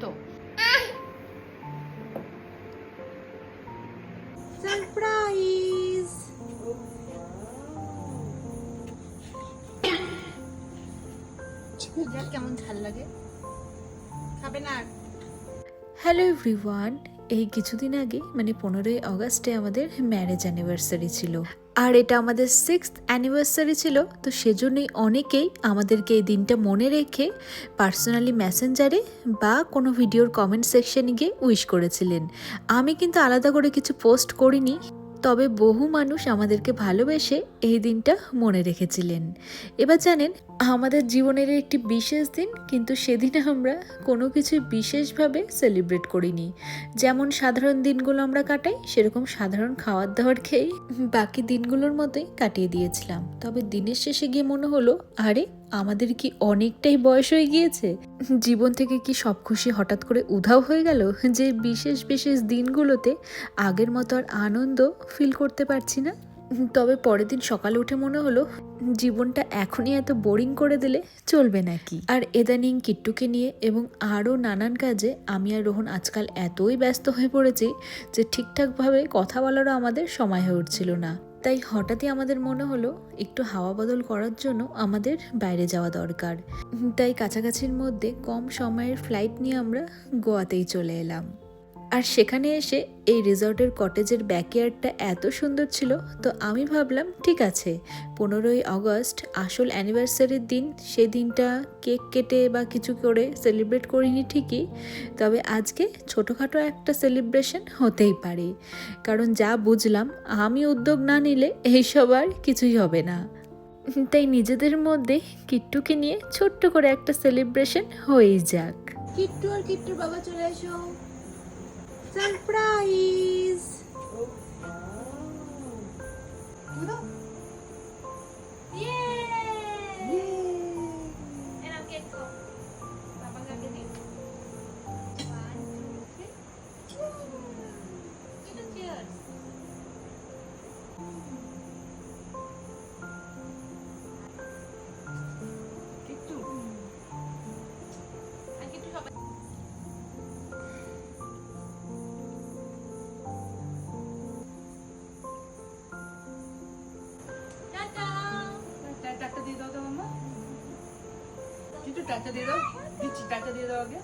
তো সারপ্রাইজ। দেখ কেমন ঝাল লাগে, খাবে না? হ্যালো এভরিওয়ান, এই কিছুদিন আগে মানে 15ই অগস্টে আমাদের ম্যারেজ অ্যানিভার্সারি ছিল, আর এটা আমাদের 6th অ্যানিভার্সারি ছিল। তো সেজন্যই অনেকেই আমাদেরকে এই দিনটা মনে রেখে পার্সোনালি মেসেঞ্জারে বা কোনো ভিডিওর কমেন্ট সেকশনে গিয়ে উইশ করেছিলেন। আমি কিন্তু আলাদা করে কিছু পোস্ট করিনি, তবে বহু মানুষ আমাদেরকে ভালোবেসে এই দিনটা মনে রেখেছিলেন। এবার জানেন, আমাদের জীবনের একটি বিশেষ দিন, কিন্তু সেদিনে আমরা কোনো কিছু বিশেষভাবে সেলিব্রেট করিনি। যেমন সাধারণ দিনগুলো আমরা কাটাই, সেরকম সাধারণ খাবার দাবার খেয়েই বাকি দিনগুলোর মতোই কাটিয়ে দিয়েছিলাম। তবে দিনের শেষে গিয়ে মনে হলো, আরে আমাদের কি অনেকটাই বয়স হয়ে গিয়েছে, জীবন থেকে কি সব খুশি হঠাৎ করে উধাও হয়ে গেল, যে বিশেষ বিশেষ দিনগুলোতে আগের মতো আর আনন্দ ফিল করতে পারছি না। তবে পরের দিন সকালে উঠে মনে হলো, জীবনটা এখনই এত বোরিং করে দিলে চলবে নাকি। আর ইদানিং কিট্টুকে নিয়ে এবং আরও নানান কাজে আমি আর রোহন আজকাল এতই ব্যস্ত হয়ে পড়েছি যে ঠিকঠাকভাবে কথা বলারও আমাদের সময় হয়ে উঠছিল না। তাই হঠাৎই আমাদের মনে হলো একটু হাওয়া বদল করার জন্য আমাদের বাইরে যাওয়া দরকার। তাই কাছাকাছির মধ্যে কম সময়ের ফ্লাইট নিয়ে আমরা গোয়াতেই চলে এলাম। আর সেখানে এসে এই রিসর্টের কটেজের ব্যাকইয়ার্ডটা এত সুন্দর ছিল, তো আমি ভাবলাম ঠিক আছে, 15ই অগস্ট আসল অ্যানিভার্সারির দিন, সেই দিনটা কেক কেটে বা কিছু করে সেলিব্রেট করিনি ঠিকই, তবে আজকে ছোটোখাটো একটা সেলিব্রেশন হতেই পারে। কারণ যা বুঝলাম, আমি উদ্যোগ না নিলে এইসব আর কিছুই হবে না। তাই নিজেদের মধ্যে কিট্টুকে নিয়ে ছোট্ট করে একটা সেলিব্রেশন হয়েই যাক। কিট্টু আর কিট্টুর বাবা চলে এসো, সারপ্রাইজ। টাটা দিয়ে দাও তো মাম্মা, একটু টাটা দিয়ে দাও, দিচ্ছি টাটা দিয়ে দাও আগে।